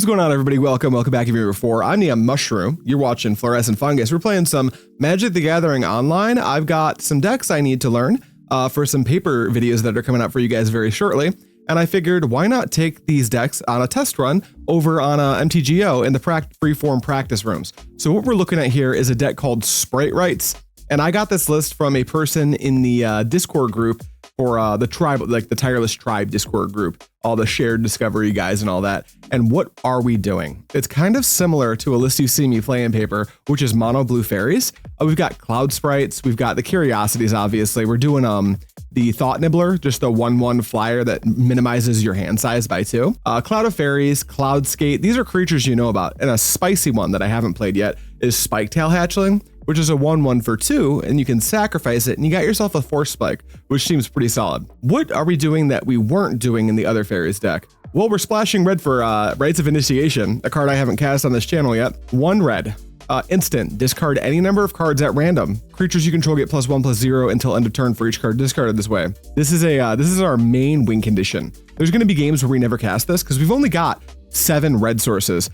going on, everybody? Welcome back if you're here before. I'm NeonMushroom. You're watching Fluorescent Fungus. We're playing some Magic the Gathering online. I've got some decks I need to learn for some paper videos that are coming out for you guys very shortly. And I figured, why not take these decks on a test run over on MTGO in the freeform practice rooms. So what we're looking at here is a deck called Sprite Rites. And I got this list from a person in the Discord group for the tribe, like the Tireless Tribe Discord group, all the shared discovery guys and all that. And what are we doing? It's kind of similar to a list you see me play in paper, which is mono blue fairies. We've got Cloud Sprites, we've got the Curiosities, obviously. We're doing the Thought Nibbler, just a 1/1 flyer that minimizes your hand size by 2. Cloud of Faeries, Cloudskate, these are creatures you know about. And a spicy one that I haven't played yet is Spiketail Hatchling, which is a 1/1 for 2, and you can sacrifice it, and you got yourself a Force Spike, which seems pretty solid. What are we doing that we weren't doing in the other fairies deck? Well, we're splashing red for Rites of Initiation, a card I haven't cast on this channel yet. 1 red. Instant, discard any number of cards at random. Creatures you control get +1/+0 until end of turn for each card discarded this way. This is our main win condition. There's going to be games where we never cast this because we've only got 7 red sources.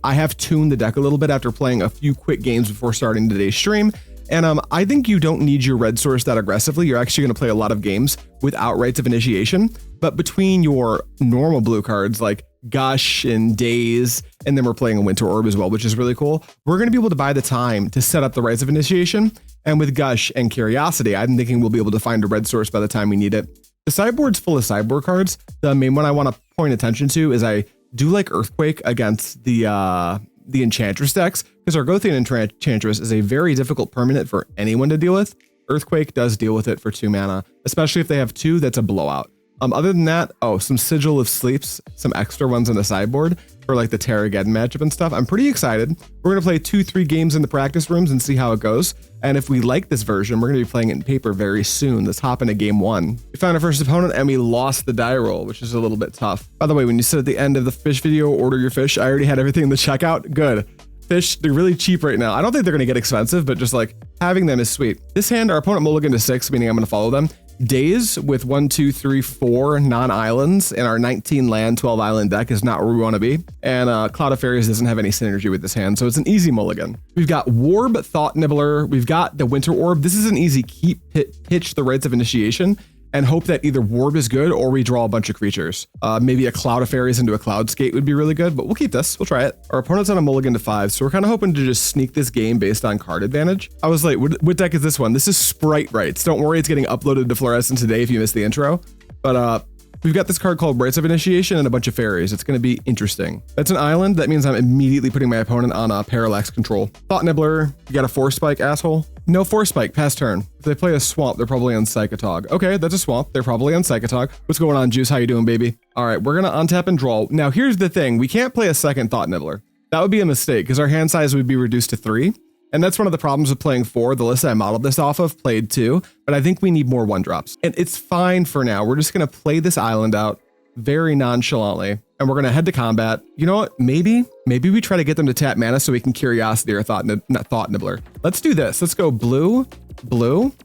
I have tuned the deck a little bit after playing a few quick games before starting today's stream. And I think you don't need your red source that aggressively. You're actually going to play a lot of games without Rites of Initiation. But between your normal blue cards like Gush and Daze, and then we're playing a Winter Orb as well, which is really cool. We're going to be able to buy the time to set up the Rites of Initiation. And with Gush and Curiosity, I'm thinking we'll be able to find a red source by the time we need it. The sideboard's full of sideboard cards. The main one I want to point attention to is I do like Earthquake against the Enchantress decks, because Argothian Enchantress is a very difficult permanent for anyone to deal with. Earthquake does deal with it for 2 mana, especially if they have 2, that's a blowout. Other than that, some Sigil of Sleeps, some extra ones on the sideboard for like the Terrageddon matchup and stuff. I'm pretty excited. We're going to play 2-3 games in the practice rooms and see how it goes. And if we like this version, we're going to be playing it in paper very soon. Let's hop into game 1. We found our first opponent and we lost the die roll, which is a little bit tough. By the way, when you sit at the end of the fish video, order your fish. I already had everything in the checkout. Good. Fish, they're really cheap right now. I don't think they're going to get expensive, but just like having them is sweet. This hand, our opponent mulliganed to 6, meaning I'm going to follow them. Daze with 1, 2, 3, 4 non-islands in our 19 land, 12 island deck is not where we want to be. And Cloud of Faeries doesn't have any synergy with this hand, so it's an easy mulligan. We've got Warb, Thought Nibbler. We've got the Winter Orb. This is an easy pitch the Rites of Initiation and hope that either Warb is good or we draw a bunch of creatures. Maybe a Cloud of Faeries into a Cloudskate would be really good, but we'll keep this. We'll try it. Our opponent's on a mulligan to 5, so we're kind of hoping to just sneak this game based on card advantage. I was late. What deck is this one? This is Sprite Rites. Don't worry, it's getting uploaded to Fluorescent today if you missed the intro. But we've got this card called Rites of Initiation and a bunch of fairies. It's going to be interesting. That's an island. That means I'm immediately putting my opponent on a Parallax control. Thought Nibbler, you got a Force Spike, asshole? No Force Spike, pass turn. If they play a swamp, they're probably on Psychotog. Okay, that's a swamp. They're probably on Psychotog. What's going on, Juice? How you doing, baby? All right, we're going to untap and draw. Now, here's the thing. We can't play a second Thought Nibbler. That would be a mistake because our hand size would be reduced to 3. And that's one of the problems with playing 4. The list I modeled this off of played 2, but I think we need more 1-drops. And it's fine for now. We're just going to play this island out very nonchalantly, and we're going to head to combat. You know what? Maybe we try to get them to tap mana so we can Curiosity or Thought Nibbler. Let's do this. Let's go blue,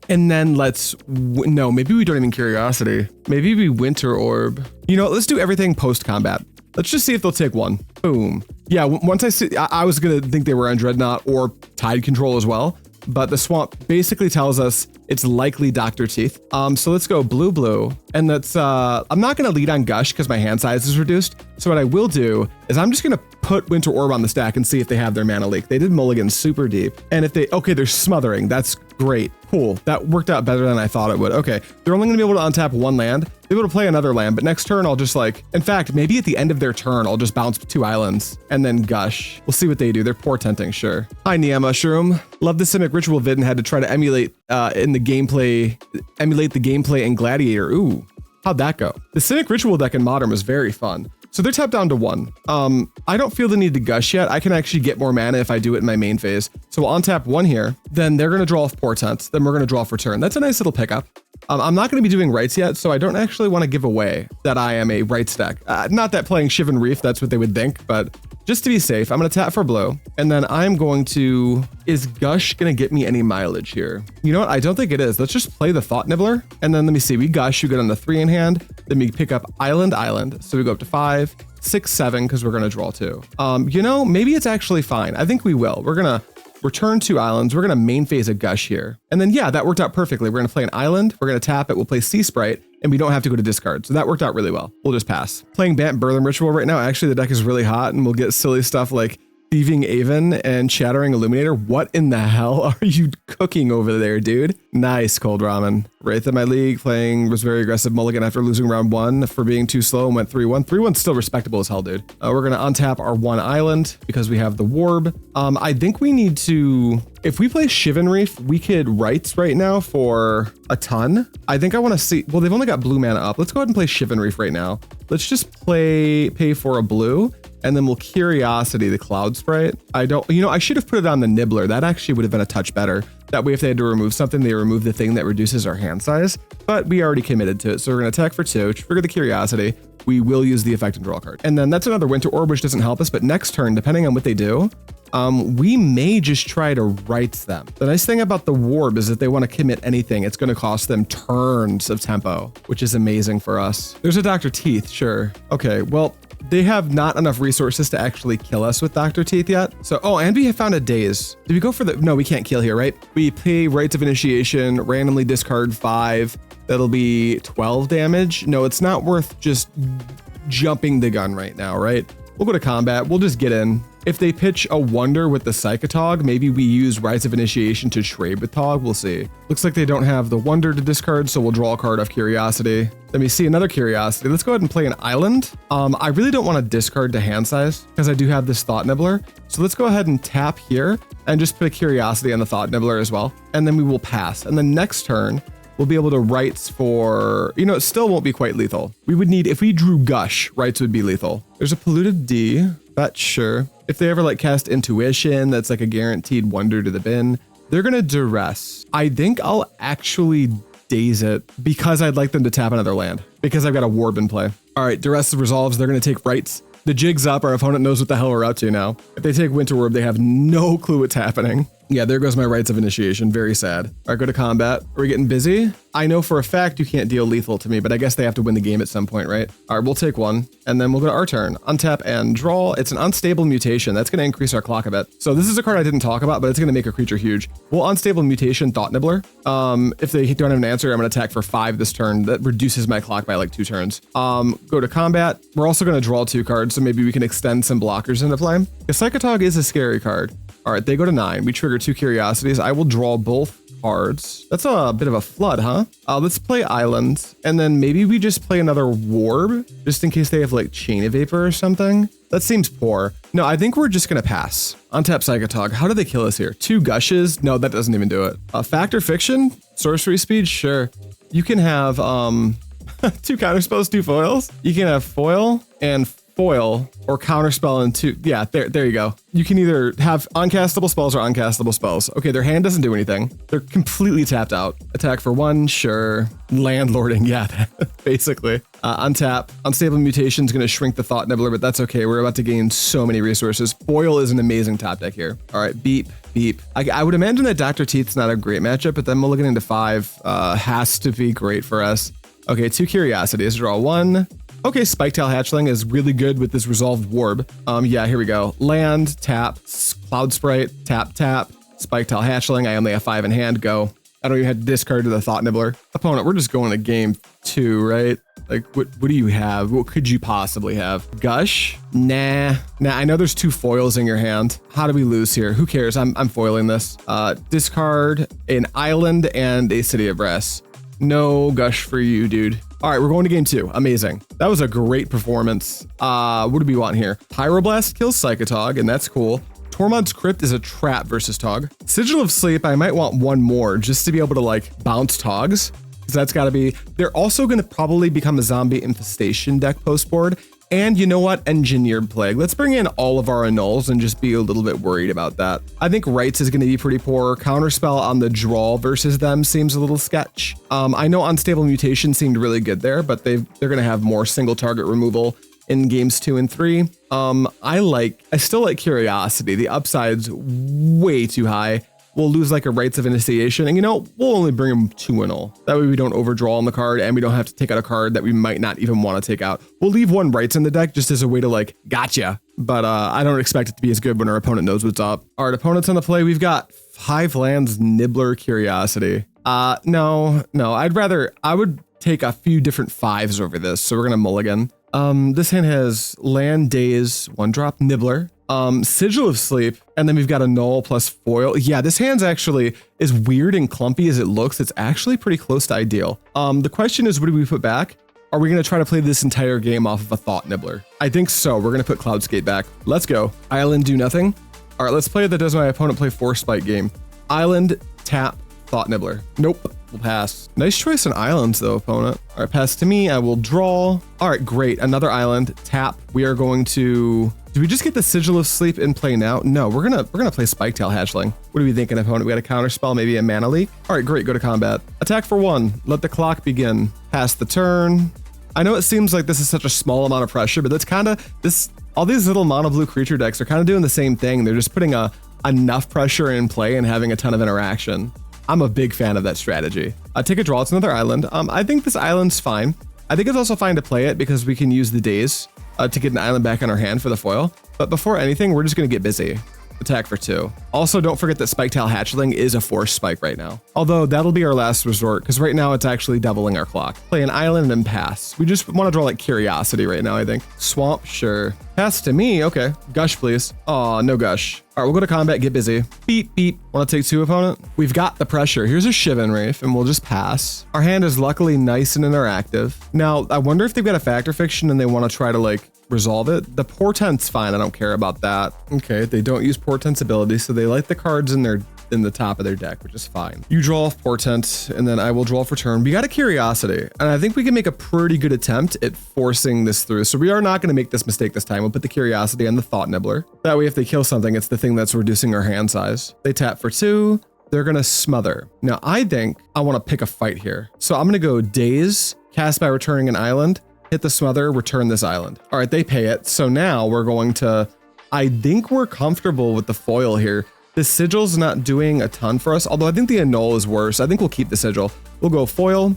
and then no, maybe we don't even Curiosity. Maybe we Winter Orb. You know, let's do everything post-combat. Let's just see if they'll take 1. Boom. Yeah, once I was going to think they were on Dreadnought or Tide Control as well, but the swamp basically tells us it's likely Dr. Teeth. So let's go blue, and that's, I'm not going to lead on Gush because my hand size is reduced. So what I will do is I'm just going to put Winter Orb on the stack and see if they have their mana leak. They did mulligan super deep. And if they're smothering. That's great. Cool. That worked out better than I thought it would. Okay. They're only going to be able to untap 1 land. They're able to play another land, but next turn I'll just in fact, maybe at the end of their turn, I'll just bounce 2 islands and then Gush. We'll see what they do. They're portenting, sure. Hi, NeonMushroom. Love the Simic Ritual vid and had to try to emulate the gameplay in Gladiator. Ooh, how'd that go? The Simic Ritual deck in Modern was very fun. So they're tapped down to 1. I don't feel the need to Gush yet. I can actually get more mana if I do it in my main phase. So we'll untap 1 here. Then they're going to draw off Portent. Then we're going to draw for turn. That's a nice little pickup. I'm not going to be doing Rites yet, so I don't actually want to give away that I am a Rites deck. Not that playing Shivan Reef, that's what they would think, but just to be safe, I'm going to tap for blue. And then I'm going to... Is Gush going to get me any mileage here? You know what? I don't think it is. Let's just play the Thought Nibbler. And then let me see. We Gush, you get on the 3 in hand. Then we pick up Island. So we go up to 5, 6-7 because we're going to draw 2. You know, maybe it's actually fine. I think we will. We're going to return 2 islands. We're going to main phase a Gush here. And then, yeah, that worked out perfectly. We're going to play an island. We're going to tap it. We'll play Sea Sprite, and we don't have to go to discard. So that worked out really well. We'll just pass. Playing Bant Burlem Ritual right now. Actually, the deck is really hot, and we'll get silly stuff like Thieving Aven and Shattering Illuminator. What in the hell are you cooking over there, dude? Nice, Cold Ramen. Wraith in my league was very aggressive mulligan after losing round 1 for being too slow and went 3-1. 3-1's still respectable as hell, dude. We're gonna untap our 1 island because we have the Warb. I think we need to, if we play Shivan Reef, we could Rites right now for a ton. I think I want to see, well, they've only got blue mana up. Let's go ahead and play Shivan Reef right now. Let's just pay for a blue. And then we'll Curiosity the Cloud Sprite. I should have put it on the Nibbler. That actually would have been a touch better. That way, if they had to remove something, they remove the thing that reduces our hand size. But we already committed to it. So we're going to attack for 2, trigger the Curiosity. We will use the effect and draw a card. And then that's another Winter Orb, which doesn't help us. But next turn, depending on what they do, we may just try to Rites them. The nice thing about the Warb is that they want to commit anything, it's going to cost them turns of tempo, which is amazing for us. There's a Dr. Teeth, sure. Okay, well, they have not enough resources to actually kill us with Dr. Teeth yet. So, oh, and we have found a Daze. Did we go for the, no, we can't kill here, right? We pay Rites of Initiation, randomly discard 5. That'll be 12 damage. No, it's not worth just jumping the gun right now, right? We'll go to combat. We'll just get in. If they pitch a Wonder with the Psychotog, maybe we use Rites of Initiation to trade with Tog. We'll see. Looks like they don't have the Wonder to discard, so we'll draw a card off Curiosity. Let me see another Curiosity. Let's go ahead and play an island. I really don't want to discard to hand size because I do have this Thought Nibbler. So let's go ahead and tap here and just put a Curiosity on the Thought Nibbler as well. And then we will pass. And the next turn, we'll be able to Rites for, you know, it still won't be quite lethal. We would need, if we drew Gush, Rites would be lethal. There's a Polluted D, that's sure. If they ever like cast Intuition, that's like a guaranteed Wonder to the bin. They're gonna Duress. I think I'll actually Daze it because I'd like them to tap another land because I've got a Warb in play. All right, Duress resolves, they're gonna take Rites. The jig's up, our opponent knows what the hell we're up to now. If they take Winter Orb, they have no clue what's happening. Yeah, there goes my Rites of Initiation, very sad. All right, go to combat. Are we getting busy? I know for a fact you can't deal lethal to me, but I guess they have to win the game at some point, right? All right, we'll take 1, and then we'll go to our turn. Untap and draw. It's an Unstable Mutation. That's gonna increase our clock a bit. So this is a card I didn't talk about, but it's gonna make a creature huge. We'll Unstable Mutation Thought Nibbler. If they don't have an answer, I'm gonna attack for 5 this turn. That reduces my clock by like 2 turns. Go to combat. We're also gonna draw 2 cards, so maybe we can extend some blockers into play. The Psychotog is a scary card. All right, they go to 9. We trigger 2 Curiosities. I will draw both cards. That's a bit of a flood, huh? Let's play Island, and then maybe we just play another Warb, just in case they have like Chain of Vapor or something. That seems poor. No, I think we're just gonna pass. Untap Psychotog. How do they kill us here? 2 Gushes? No, that doesn't even do it. Fact or Fiction? Sorcery Speed? Sure. You can have 2 Counterspells, 2 foils. You can have foil and foil or counterspell and 2. Yeah, there you go. You can either have uncastable spells or uncastable spells. Okay, their hand doesn't do anything. They're completely tapped out. Attack for 1, sure. Landlording, yeah, basically. Untap. Unstable Mutation is going to shrink the Thought Nibbler, but that's okay. We're about to gain so many resources. Foil is an amazing top deck here. All right, beep, beep. I would imagine that Dr. Teeth's not a great matchup, but then Mulligan into 5 has to be great for us. Okay, 2 Curiosities. Draw 1. Okay, Spiketail Hatchling is really good with this resolved Warb. Yeah, here we go. Land, tap, Cloud Sprite, tap, tap, Spiketail Hatchling. I only have 5 in hand, go. I don't even have to discard to the Thought Nibbler. Opponent, we're just going to game 2, right? Like, what do you have? What could you possibly have? Gush? Nah, I know there's 2 foils in your hand. How do we lose here? Who cares? I'm foiling this. Discard an Island and a City of Brass. No Gush for you, dude. All right, we're going to game 2. Amazing. That was a great performance. What do we want here? Pyroblast kills Psychotog, and that's cool. Tormod's Crypt is a trap versus Tog. Sigil of Sleep, I might want 1 more just to be able to like bounce Togs. So that's got to be, they're also going to probably become a zombie infestation deck post board. And you know what? Engineered Plague. Let's bring in all of our Annuls and just be a little bit worried about that. I think Rites is going to be pretty poor. Counterspell on the draw versus them seems a little sketch. I know Unstable Mutation seemed really good there, but they're going to have more single target removal in games 2 and 3. I still like Curiosity. The upside's way too high. we'll lose like a Rites of Initiation, and you know, we'll only bring him 2 Annul. That way we don't overdraw on the card, and we don't have to take out a card that we might not even want to take out. We'll leave 1 Rites in the deck just as a way to like, gotcha. But I don't expect it to be as good when our opponent knows what's up. All right, opponents on the play, we've got 5 lands, Nibbler, Curiosity. No, I would take a few different 5s over this, so we're gonna mulligan. This hand has land, Daze, 1-drop, Nibbler, Sigil of Sleep, and then we've got Annul plus foil. Yeah, this hand's actually, as weird and clumpy as it looks, it's actually pretty close to ideal. The question is, what do we put back? Are we going to try to play this entire game off of a Thought Nibbler? I think so. We're going to put Cloudskate back. Let's go. Island, do nothing. All right, let's play that does my opponent play 4 Spike game. Island, tap, Thought Nibbler. Nope, we'll pass. Nice choice on islands though, opponent. All right, pass to me. I will draw. All right, great. Another island, tap. We are going to... Do we just get the Sigil of Sleep in play now? No, we're gonna play Spiketail Hatchling. What are we thinking, opponent? We got a counterspell, maybe a mana leak. All right, great. Go to combat. Attack for 1. Let the clock begin. Pass the turn. I know it seems like this is such a small amount of pressure, but that's kind of this. All these little mono blue creature decks are kind of doing the same thing. They're just putting enough pressure in play and having a ton of interaction. I'm a big fan of that strategy. Take a draw. It's another island. I think this island's fine. I think it's also fine to play it because we can use the Daze to get an island back on our hand for the foil. But before anything, we're just going to get busy. Attack for 2. Also, don't forget that Spiketail Hatchling is a force spike right now. Although that'll be our last resort because right now it's actually doubling our clock. Play an island and pass. We just want to draw like Curiosity right now, I think. Swamp, sure. Pass to me, okay. Gush, please. Aw, no Gush. All right, we'll go to combat, get busy. Beep, beep. Want to take 2, opponent? We've got the pressure. Here's a Shivan Reef, and we'll just pass. Our hand is luckily nice and interactive. Now, I wonder if they've got a Factor Fiction and they want to try to like resolve it. The Portent's fine. I don't care about that. Okay, they don't use Portent's ability, so they light the cards in the top of their deck, which is fine. You draw Portent, and then I will draw for turn. We got a Curiosity, and I think we can make a pretty good attempt at forcing this through. So we are not going to make this mistake this time. We'll put the Curiosity on the Thought Nibbler. That way, if they kill something, it's the thing that's reducing our hand size. They tap for 2. They're going to smother. Now, I think I want to pick a fight here. So I'm going to go Daze, cast by returning an island, hit the smother, return this island. All right, they pay it. So now we're going to, I think we're comfortable with the foil here. The Sigil's not doing a ton for us, although I think the Annul is worse. I think we'll keep the Sigil. We'll go foil,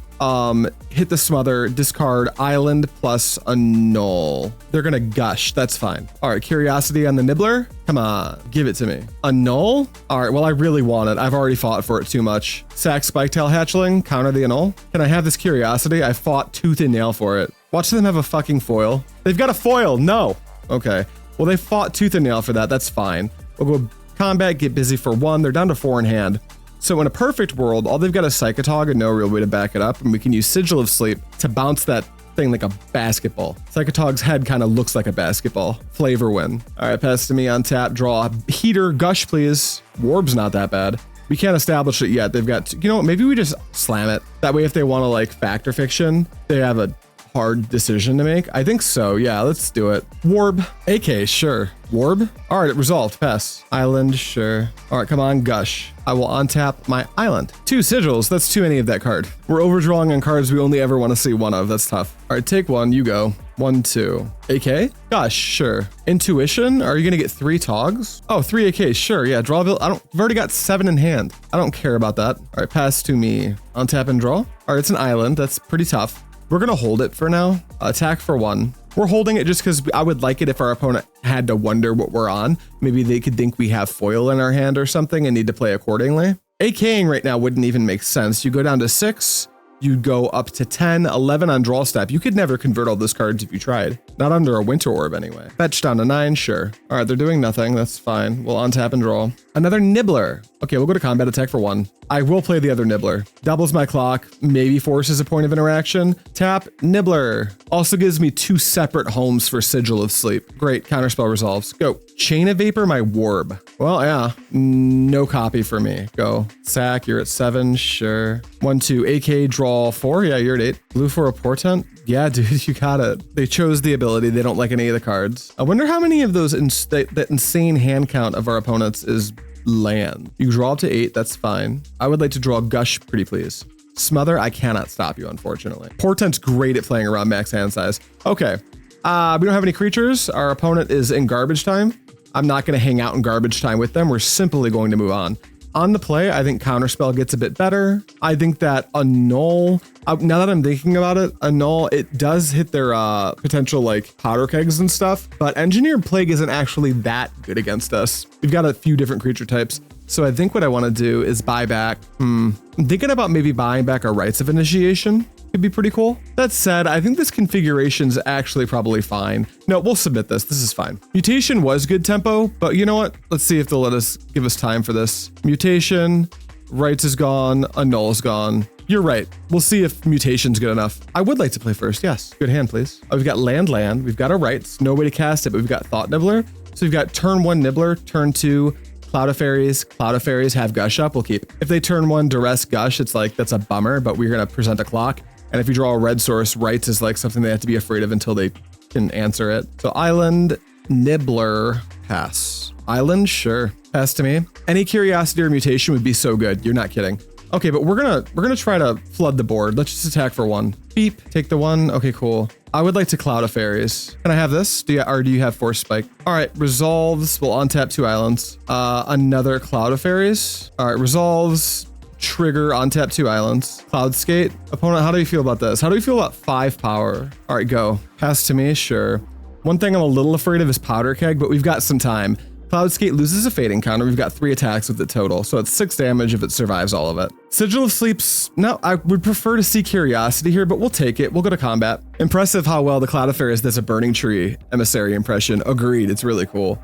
hit the smother, discard island plus Annul. They're gonna Gush, that's fine. All right, Curiosity on the Nibbler. Come on, give it to me. Annul? All right, well, I really want it. I've already fought for it too much. Sack Spiketail Hatchling, counter the Annul. Can I have this Curiosity? I fought tooth and nail for it. Watch them have a fucking foil. They've got a foil, no. Okay, well, they fought tooth and nail for that, that's fine. We'll go combat, get busy for 1. They're down to 4 in hand. So in a perfect world, all they've got is Psychotog and no real way to back it up, and we can use Sigil of Sleep to bounce that thing like a basketball. Psychotog's head kind of looks like a basketball. Flavor win. All right, pass to me on tap, draw. Heater, Gush, please. Warb's not that bad. We can't establish it yet. They've got, you know what, maybe we just slam it. That way if they want to like Factor Fiction, they have a hard decision to make. I think so. Yeah, let's do it. Warb. AK, sure. Warb. All right, resolved. Pass. Island, sure. All right, come on, Gush. I will untap my island. 2 Sigils. That's too many of that card. We're overdrawing on cards we only ever want to see 1 of. That's tough. All right, take 1. You go. 1, 2. AK? Gosh, sure. Intuition? Are you going to get 3 Togs? Oh, 3 AK. Sure. Yeah, draw. I've already got 7 in hand. I don't care about that. All right, pass to me. Untap and draw. All right, it's an island. That's pretty tough. We're going to hold it for now. Attack for 1. We're holding it just because I would like it if our opponent had to wonder what we're on. Maybe they could think we have foil in our hand or something and need to play accordingly. AKing right now wouldn't even make sense. You go down to 6. You go up to 10, 11 on draw step. You could never convert all those cards if you tried. Not under a Winter Orb anyway. Fetch down to 9, sure. All right, they're doing nothing. That's fine. We'll untap and draw. Another Nibbler. Okay, we'll go to combat, attack for 1. I will play the other Nibbler. Doubles my clock, maybe forces a point of interaction. Tap, Nibbler. Also gives me 2 separate homes for Sigil of Sleep. Great, counterspell resolves. Go. Chain of Vapor, my Warb. Well, yeah, no copy for me. Go. Sack, you're at 7, sure. 1, 2, AK, draw 4. Yeah, you're at 8. Blue for a Portent. Yeah, dude, you got it. They chose the ability. They don't like any of the cards. I wonder how many of those, that insane hand count of our opponents is land. You draw up to 8, that's fine. I would like to draw Gush, pretty please. Smother, I cannot stop you, unfortunately. Portent's great at playing around max hand size. Okay, we don't have any creatures. Our opponent is in garbage time. I'm not gonna hang out in garbage time with them. We're simply going to move on. On the play, I think Counterspell gets a bit better. I think that Annul, now that I'm thinking about it, Annul, it does hit their potential like powder kegs and stuff, but Engineered Plague isn't actually that good against us. We've got a few different creature types. So I think what I want to do is buy back. I'm thinking about maybe buying back our Rites of Initiation. Could be pretty cool. That said, I think this configuration's actually probably fine. No, we'll submit this. This is fine. Mutation was good tempo, but you know what? Let's see if they'll give us time for this. Mutation, Rites is gone, Annul is gone. You're right. We'll see if Mutation's good enough. I would like to play first. Yes. Good hand, please. We've got land. We've got our Rites. No way to cast it, but we've got Thought Nibbler. So we've got turn 1 Nibbler, turn 2 Cloud of Faeries. Cloud of Faeries have Gush up. We'll keep. If they turn 1 Duress Gush, it's like, that's a bummer, but we're going to present a clock. And if you draw a red source, Rites is like something they have to be afraid of until they can answer it. So Island, Nibbler, pass. Island, sure. Pass to me. Any Curiosity or Mutation would be so good. You're not kidding. Okay, but we're gonna try to flood the board. Let's just attack for 1. Beep. Take the 1. Okay, cool. I would like to Cloud of Faeries. Can I have this? Do you have Force Spike? All right, resolves. We'll untap 2 islands. Another Cloud of Faeries. All right, resolves. Trigger, untap 2 islands. Cloudskate. Opponent, how do you feel about this? How do you feel about 5 power? All right, go. Pass to me, sure. One thing I'm a little afraid of is Powder Keg, but we've got some time. Cloudskate loses a fading counter. We've got 3 attacks with it total, so it's 6 damage if it survives all of it. Sigil of Sleep's, no, I would prefer to see Curiosity here, but we'll take it. We'll go to combat. Impressive how well the Cloud of Faeries does a Burning Tree emissary impression. Agreed, it's really cool.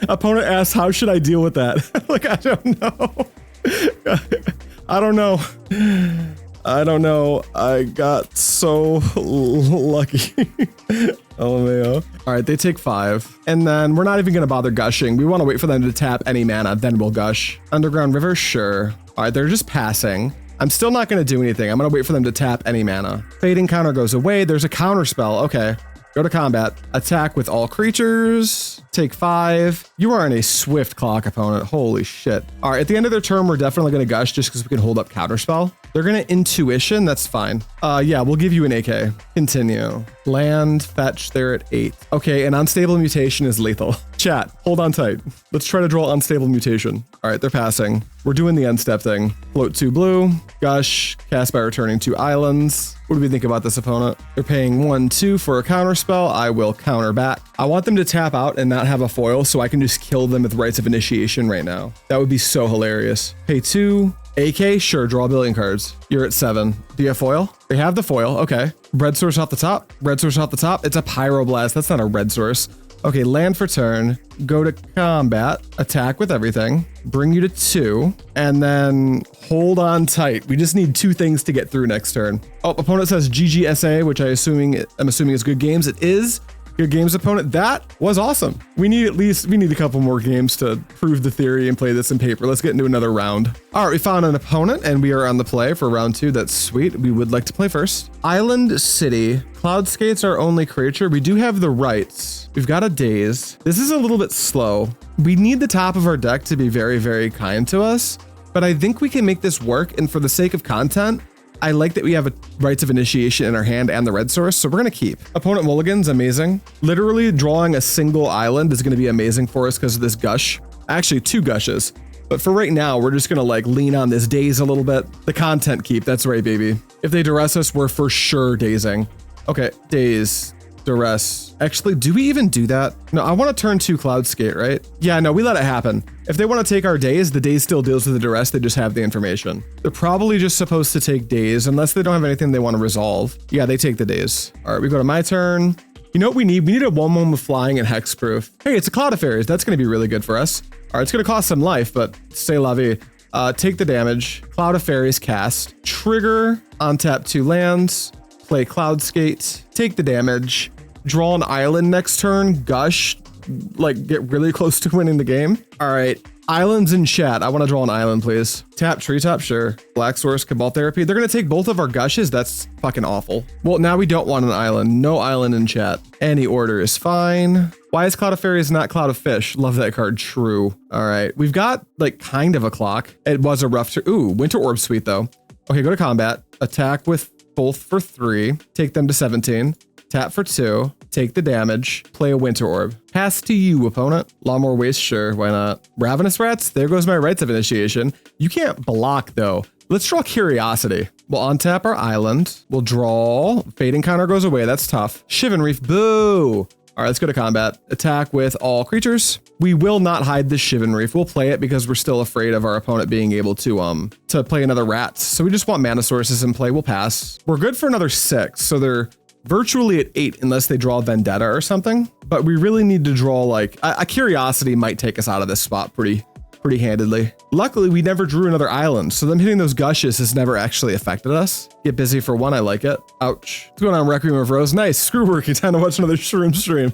Opponent asks, how should I deal with that? Like, I don't know. I don't know. I got so lucky. LMAO. All right, they take 5. And then we're not even going to bother gushing. We want to wait for them to tap any mana, then we'll gush. Underground River, sure. All right, they're just passing. I'm still not going to do anything. I'm going to wait for them to tap any mana. Fading counter goes away. There's a counter spell. Okay. Go to combat. Attack with all creatures. Take 5. You are in a swift clock, opponent. Holy shit. All right, at the end of their turn, we're definitely going to gush just because we can hold up Counterspell. They're going to Intuition. That's fine. Yeah, we'll give you an AK. Continue. Land, fetch, they're at 8. Okay, an Unstable Mutation is lethal. Chat, hold on tight. Let's try to draw Unstable Mutation. All right, they're passing. We're doing the end step thing. Float 2 blue, gush, cast by returning 2 islands. What do we think about this opponent? They're paying 1/2 for a counterspell. I will counter back. I want them to tap out and not have a foil so I can just kill them with Rites of Initiation right now. That would be so hilarious. Pay 2. AK, sure, draw a billion cards. You're at 7. Do you have foil? They have the foil, okay. Red source off the top. Red source off the top. It's a Pyroblast. That's not a red source. Okay, land for turn. Go to combat. Attack with everything. Bring you to 2. And then hold on tight. We just need 2 things to get through next turn. Oh, opponent says GGSA, which I'm assuming is good games. It is. Good games, opponent. That was awesome. We need a couple more games to prove the theory and play this in paper. Let's get into another round. All right, we found an opponent and we are on the play for round 2. That's sweet. We would like to play first. Island City. Cloudskate's our only creature. We do have the Rites. We've got a Daze. This is a little bit slow. We need the top of our deck to be very, very kind to us, but I think we can make this work. And for the sake of content, I like that we have a Rites of Initiation in our hand and the red source, so we're gonna keep. Opponent mulligan's amazing. Literally drawing a single island is gonna be amazing for us because of this gush. Actually, 2 gushes. But for right now, we're just gonna like lean on this Daze a little bit. The content keep, that's right, baby. If they duress us, we're for sure dazing. Okay, Daze, duress. Actually, do we even do that? No, I want to turn 2 Cloudskate, right? Yeah, no, we let it happen. If they want to take our Daze, the Daze still deals with the duress. They just have the information. They're probably just supposed to take Daze unless they don't have anything they want to resolve. Yeah, they take the Daze. All right, we go to my turn. You know what we need? We need a 1/1 with flying and hexproof. Hey, it's a Cloud of Faeries. That's going to be really good for us. All right, it's going to cost some life, but c'est la vie. Take the damage. Cloud of Faeries cast. Trigger, untap 2 lands. Play Cloudskate. Take the damage. Draw an island next turn, gush, like get really close to winning the game. All right, islands in chat. I want to draw an island, please. Tap treetop, sure. Black source, Cabal Therapy. They're gonna take both of our gushes. That's fucking awful. Well, now we don't want an island. No island in chat. Any order is fine. Why is Cloud of Faeries not Cloud of Fish? Love that card. True. All right, we've got like kind of a clock. It was a rough turn. Ooh, Winter Orb sweet though. Okay, go to combat. Attack with both for 3. Take them to 17. tap for 2, take the damage, play a Winter Orb. Pass to you, opponent. Lawnmower Waste, sure, why not? Ravenous Rats, there goes my Rites of Initiation. You can't block though. Let's draw Curiosity. We'll untap our island. We'll draw. Fading counter goes away, that's tough. Shivan Reef, boo! All right, let's go to combat. Attack with all creatures. We will not hide the Shivan Reef. We'll play it because we're still afraid of our opponent being able to play another rat. So we just want mana sources in play. We'll pass. We're good for another 6. So they're virtually at 8 unless they draw Vendetta or something. But we really need to draw like a Curiosity might take us out of this spot pretty handedly. Luckily, we never drew another island, so them hitting those Gushes has never actually affected us. Get busy for 1, I like it. Ouch. What's going on, Requiem of Rose? Nice, screw working, time to watch another shroom stream.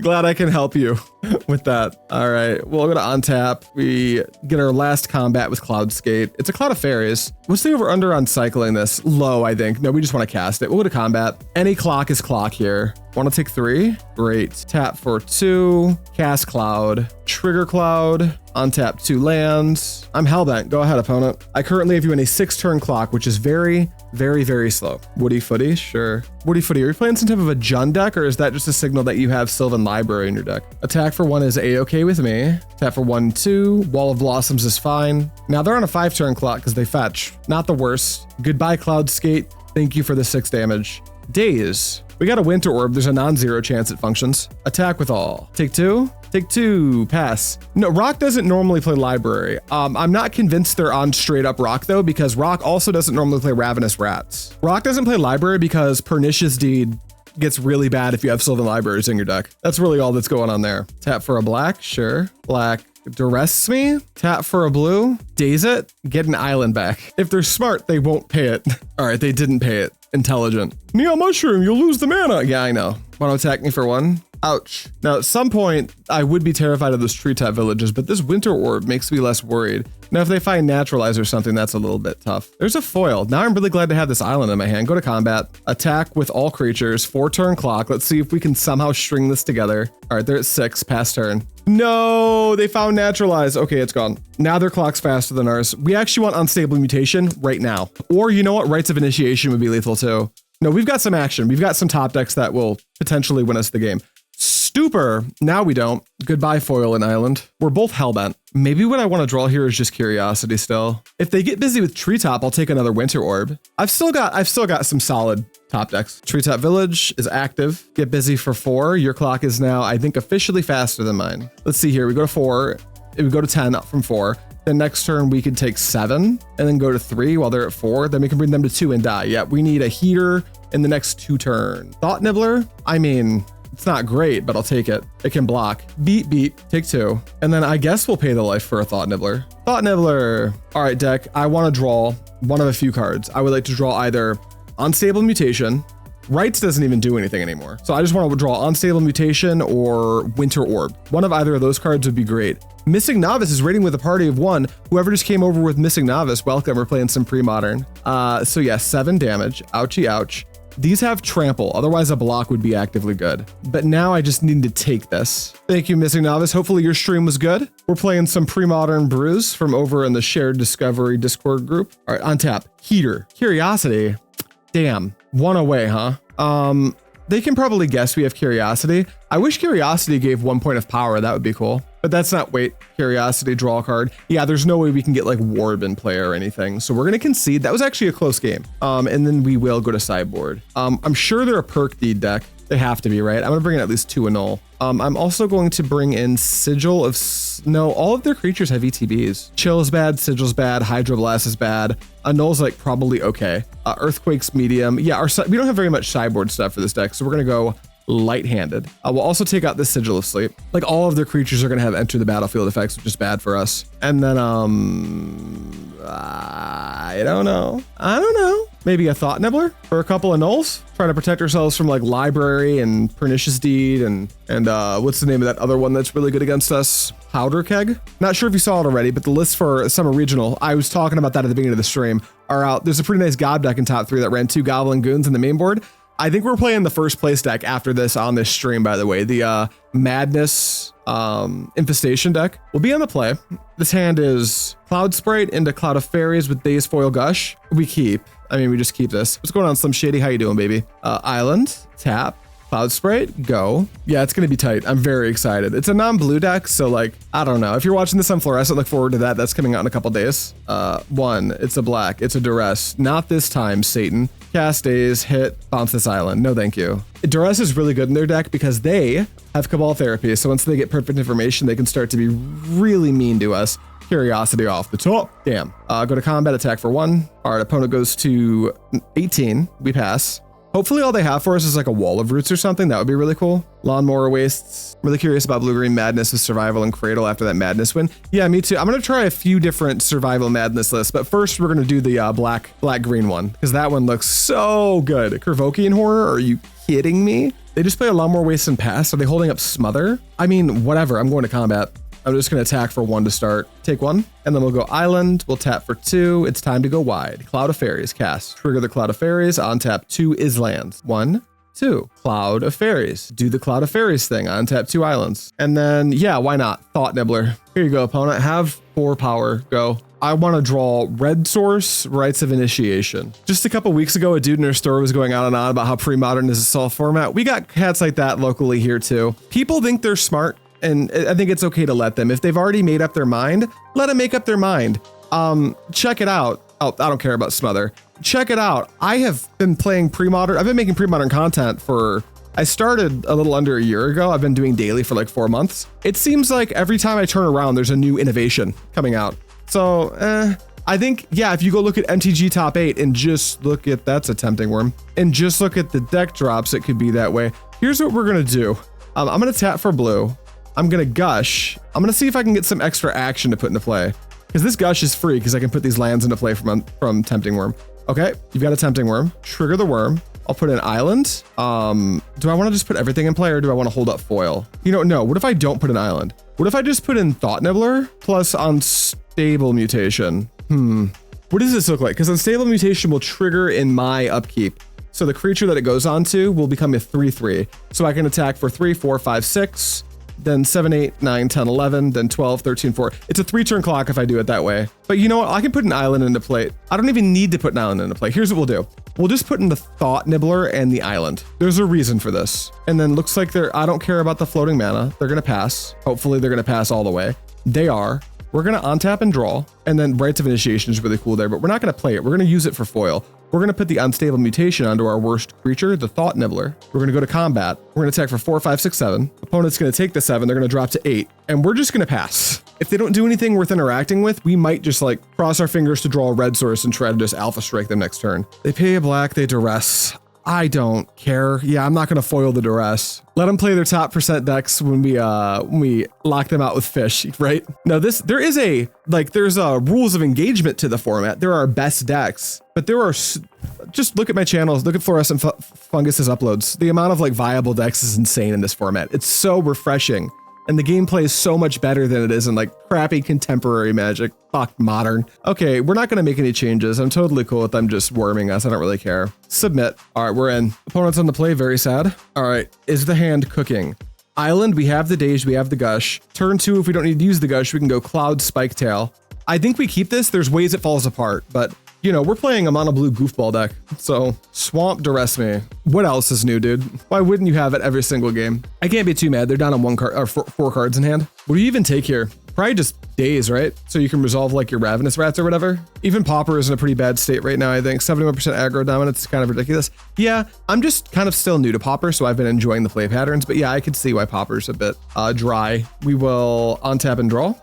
Glad I can help you with that. All right, we'll go to untap. We get our last combat with Cloudskate. It's a Cloud of Faeries. What's the over under on cycling this? Low, I think. No, we just want to cast it. We'll go to combat. Any clock is clock here. Want to take 3? Great. Tap for 2. Cast Cloud. Trigger Cloud. Untap 2 lands. I'm hellbent. Go ahead, opponent. I currently have you in a 6-turn clock, which is very, very slow. Woody Footy, sure. Woody Footy, are you playing some type of a Jund deck, or is that just a signal that you have Sylvan Library in your deck? Attack for 1 is a-okay with me. Tap for 1, 2. Wall of Blossoms is fine. Now they're on a 5-turn clock because they fetch. Not the worst. Goodbye, Cloudskate. Thank you for the 6 damage. Daze. We got a Winter Orb. There's a non-zero chance it functions. Attack with all. Take 2. Take 2. Pass. No, Rock doesn't normally play Library. I'm not convinced they're on straight up Rock though, because Rock also doesn't normally play Ravenous Rats. Rock doesn't play Library because Pernicious Deed gets really bad if you have Sylvan Libraries in your deck. That's really all that's going on there. Tap for a black, sure. Black Duress me. Tap for a blue. Daze it. Get an island back. If they're smart, they won't pay it. All right, they didn't pay it. Intelligent. NeonMushroom, you'll lose the mana. Yeah, I know. Want to attack me for 1? Ouch. Now, at some point, I would be terrified of those treetop villages, but this Winter Orb makes me less worried. Now, if they find Naturalize or something, that's a little bit tough. There's a foil. Now I'm really glad to have this island in my hand. Go to combat. Attack with all creatures. 4-turn clock. Let's see if we can somehow string this together. All right, they're at 6. Pass turn. No, they found Naturalize. Okay, it's gone. Now their clock's faster than ours. We actually want Unstable Mutation right now. Or you know what? Rites of Initiation would be lethal too. No, we've got some action. We've got some top decks that will potentially win us the game. Stupor. Now we don't. Goodbye, foil and island. We're both hellbent. Maybe what I want to draw here is just Curiosity still. If they get busy with Treetop, I'll take another Winter Orb. I've still got some solid top decks. Treetop Village is active. Get busy for 4. Your clock is now, I think, officially faster than mine. Let's see here. We go to 4. We go to 10 up from 4. Then next turn we can take 7 and then go to 3 while they're at 4. Then we can bring them to 2 and die. Yeah, we need a heater in the next 2 turns. Thought Nibbler. I mean, it's not great, but I'll take it. It can block. Beat, take 2. And then I guess we'll pay the life for a Thought Nibbler. Thought Nibbler. All right, deck. I want to draw one of a few cards. I would like to draw either Unstable Mutation. Rites doesn't even do anything anymore. So I just want to draw Unstable Mutation or Winter Orb. One of either of those cards would be great. Missing Novice is raiding with a party of 1. Whoever just came over with Missing Novice, welcome. We're playing some Premodern. So yeah, 7 damage. Ouchie, ouch. These have trample, otherwise a block would be actively good. But now I just need to take this. Thank you, Missing Novice. Hopefully your stream was good. We're playing some Premodern brews from over in the Shared Discovery Discord group. All right, untap. Heater. Curiosity. Damn. 1 away, huh? They can probably guess we have Curiosity. I wish Curiosity gave 1 point of power. That would be cool. But that's not, wait, Curiosity, draw a card. Yeah, there's no way we can get like Warb in play or anything. So we're going to concede. That was actually a close game. And then we will go to sideboard. I'm sure they're a perk deed deck. They have to be, right? I'm going to bring in at least 2 Annul. I'm also going to bring in Sigil of... No, all of their creatures have ETBs. Chill is bad, Sigil's bad, Hydroblast is bad. Annul's like probably okay. Earthquake's medium. Yeah, we don't have very much sideboard stuff for this deck, so we're going to go light-handed. We'll also take out the Sigil of Sleep. Like all of their creatures are going to have enter the battlefield effects, which is bad for us. And then, I don't know. Maybe a Thought Nibbler for a couple of Annuls, trying to protect ourselves from like Library and Pernicious Deed and what's the name of that other one that's really good against us? Powder Keg. Not sure if you saw it already, but the list for Summer Regional, I was talking about that at the beginning of the stream, are out. There's a pretty nice Gob deck in top 3 that ran 2 Goblin Goons in the main board. I think we're playing the first place deck after this on this stream, by the way. The Madness Infestation deck will be on the play. This hand is Cloud Sprite into Cloud of Faeries with Daze Foil Gush. We just keep this. What's going on, Slim Shady? How you doing, baby? Island, tap, Cloud Sprite, go. Yeah, it's going to be tight. I'm very excited. It's a non-blue deck, so like, I don't know. If you're watching this on Fluorescent, look forward to that. That's coming out in a couple days. One, it's a black. It's a Duress. Not this time, Satan. Cast Daze, hit, bounce this island. No, thank you. Duress is really good in their deck because they have Cabal Therapy, so once they get perfect information, they can start to be really mean to us. Curiosity off the top. Damn. Go to combat, attack for 1. Our opponent goes to 18. We pass. Hopefully all they have for us is like a wall of roots or something. That would be really cool. Lawnmower Wastes. Really curious about Blue-Green Madness with Survival and Cradle after that Madness win. Yeah, me too. I'm going to try a few different Survival Madness lists, but first we're going to do the black-green one because that one looks so good. Kervokian Horror? Are you kidding me? They just play a Lawnmower Waste and pass. Are they holding up Smother? I mean, whatever. I'm going to combat. I'm just going to attack for 1 to start. Take 1, and then we'll go Island. We'll tap for 2. It's time to go wide. Cloud of Faeries, cast. Trigger the Cloud of Faeries. On tap 2 is lands. 1, 2. Cloud of Faeries. Do the Cloud of Faeries thing. On tap 2 islands. And then, yeah, why not? Thought Nibbler. Here you go, opponent. Have 4 power. Go. I want to draw red source, Rites of Initiation. Just a couple weeks ago, a dude in our store was going on and on about how Premodern is a soft format. We got cats like that locally here too. People think they're smart. And I think it's okay to let them. If they've already made up their mind, let them make up their mind. Check it out. Oh, I don't care about Smother. Check it out. I have been playing Premodern. I've been making Premodern content for, I started a little under a year ago. I've been doing daily for like 4 months. It seems like every time I turn around, there's a new innovation coming out. So, I think, yeah, if you go look at MTG top 8 and just look at, that's a tempting worm, and just look at the deck drops, it could be that way. Here's what we're going to do. I'm going to tap for blue. I'm going to Gush. I'm going to see if I can get some extra action to put into play. Because this Gush is free because I can put these lands into play from Tempting Worm. Okay, you've got a Tempting Worm. Trigger the worm. I'll put an island. Do I want to just put everything in play or do I want to hold up foil? You know, no. What if I don't put an island? What if I just put in Thought Nibbler plus Unstable Mutation? What does this look like? Because Unstable Mutation will trigger in my upkeep. So the creature that it goes onto will become a 3/3. So I can attack for 3, 4, 5, 6. Then 7, 8, 9, 10, 11, then 12, 13, 4. It's a 3-turn clock if I do it that way. But you know what? I can put an island into play. I don't even need to put an island into play. Here's what we'll do. We'll just put in the Thought Nibbler and the island. There's a reason for this. And then looks like I don't care about the floating mana. They're going to pass. Hopefully they're going to pass all the way. They are. We're going to untap and draw. And then Rites of Initiation is really cool there, but we're not going to play it. We're going to use it for foil. We're going to put the Unstable Mutation onto our worst creature, the Thought Nibbler. We're going to go to combat. We're going to attack for 4, 5, 6, 7. Opponent's going to take the 7. They're going to drop to 8. And we're just going to pass. If they don't do anything worth interacting with, we might just like cross our fingers to draw a red source and try to just alpha strike them next turn. They pay a black, they duress. I don't care. Yeah, I'm not going to foil the duress. Let them play their top percent decks when we lock them out with fish, right? No, there's rules of engagement to the format. There are best decks, but there are, just look at my channels, look at Fluorescent Fungus's uploads. The amount of like viable decks is insane in this format. It's so refreshing. And the gameplay is so much better than it is in like crappy contemporary Magic. Fuck modern. Okay, we're not going to make any changes. I'm totally cool with them just worming us. I don't really care. Submit. All right, we're in. Opponent's on the play. Very sad. All right, is the hand cooking? Island, we have the Daze, we have the Gush. Turn 2, if we don't need to use the Gush, we can go Cloud Spiketail. I think we keep this. There's ways it falls apart, but you know, we're playing a mono blue goofball deck. So Swamp Duress me. What else is new, dude? Why wouldn't you have it every single game? I can't be too mad. They're down on 1 card or 4 cards in hand. What do you even take here? Probably just Daze, right? So you can resolve like your Ravenous Rats or whatever. Even Pauper is in a pretty bad state right now, I think. 71% aggro dominance is kind of ridiculous. Yeah, I'm just kind of still new to Pauper, so I've been enjoying the play patterns. But yeah, I could see why Pauper's a bit dry. We will untap and draw.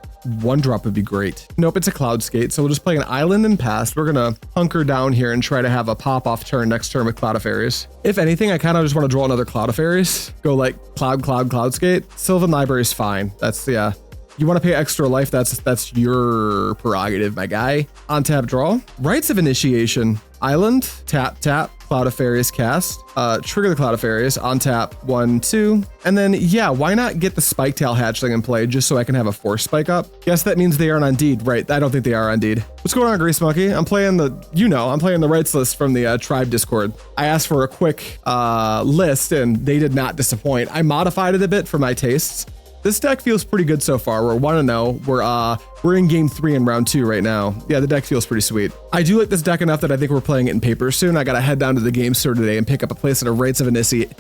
1 drop would be great. Nope, it's a Cloudskate, so we'll just play an island and pass. We're gonna hunker down here and try to have a pop-off turn next turn with Cloud of Faeries. If anything, I kind of just want to draw another Cloud of Faeries. Go like Cloudskate. Sylvan Library is fine. That's, yeah. You want to pay extra life, that's your prerogative, my guy. On tap, draw. Rites of Initiation. Island, tap, Cloud of Faeries cast. Trigger the Cloud of Faeries, on tap, 1, 2. And then, yeah, why not get the Spiketail Hatchling in play just so I can have a Force Spike up? Guess that means they aren't on Deed, right? I don't think they are on Deed. What's going on, Grease Monkey? I'm playing the rights list from the Tribe Discord. I asked for a quick list and they did not disappoint. I modified it a bit for my tastes. This deck feels pretty good so far. We're 1-0. We're in game 3 in round 2 right now. Yeah, the deck feels pretty sweet. I do like this deck enough that I think we're playing it in paper soon. I gotta head down to the game store today and pick up a place at a Rites of Initiation.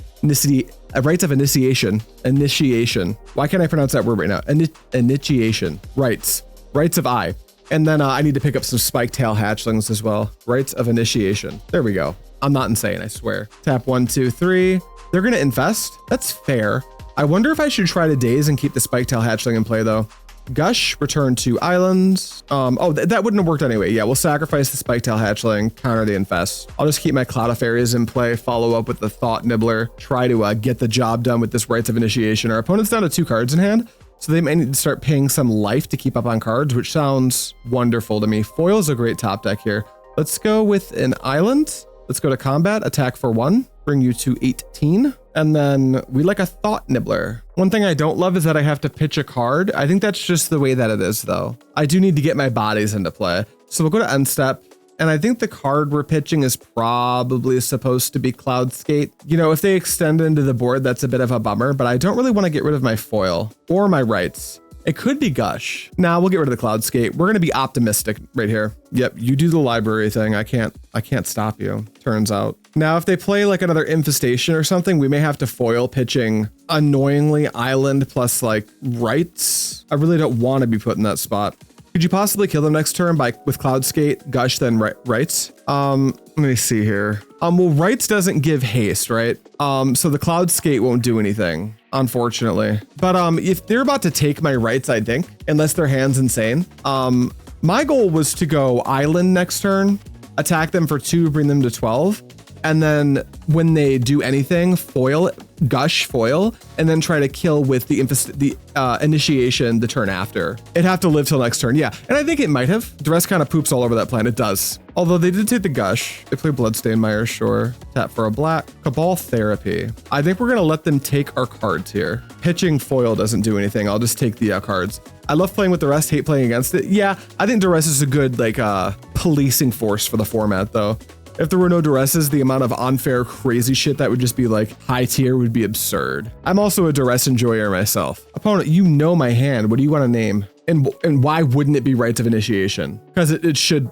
Initiation. Why can't I pronounce that word right now? Initiation. Rites of I. And then I need to pick up some Spiketail Hatchlings as well. Rites of Initiation. There we go. I'm not insane, I swear. Tap 1, 2, 3. They're gonna infest. That's fair. I wonder if I should try to Daze and keep the Spiketail Hatchling in play though. Gush, return to islands. That wouldn't have worked anyway. Yeah, we'll sacrifice the Spiketail Hatchling, counter the infest. I'll just keep my Cloud of Faeries in play, follow up with the Thought Nibbler, try to get the job done with this Rites of Initiation. Our opponent's down to 2 cards in hand, so they may need to start paying some life to keep up on cards, which sounds wonderful to me. Foil's a great top deck here. Let's go with an island. Let's go to combat, attack for 1, bring you to 18. And then we like a Thought Nibbler. One thing I don't love is that I have to pitch a card. I think that's just the way that it is though. I do need to get my bodies into play. So we'll go to end step. And I think the card we're pitching is probably supposed to be Cloudskate. You know, if they extend into the board, that's a bit of a bummer, but I don't really want to get rid of my foil or my rights. It could be Gush. Nah, we'll get rid of the Cloudskate. We're going to be optimistic right here. Yep, you do the library thing. I can't stop you, turns out. Now, if they play like another infestation or something, we may have to foil pitching annoyingly island plus like rights. I really don't want to be put in that spot. Could you possibly kill them next turn with Cloudskate, Gush, then rights? Let me see here. Well, rights doesn't give haste, right? So the Cloudskate won't do anything, unfortunately. But if they're about to take my rights, I think, unless their hand's insane. My goal was to go island next turn, attack them for 2, bring them to 12. And then when they do anything, foil, Gush, foil, and then try to kill with the initiation the turn after. It'd have to live till next turn, yeah. And I think it might have. The rest kind of poops all over that plan, it does. Although they did take the Gush. They play Bloodstained Mire, sure. Tap for a black. Cabal Therapy. I think we're gonna let them take our cards here. Pitching foil doesn't do anything. I'll just take the cards. I love playing with Duress, hate playing against it. Yeah, I think Duress is a good like policing force for the format though. If there were no Duresses, the amount of unfair, crazy shit that would just be like high tier would be absurd. I'm also a Duress enjoyer myself. Opponent, you know my hand. What do you want to name? And why wouldn't it be Rites of Initiation? Because it should,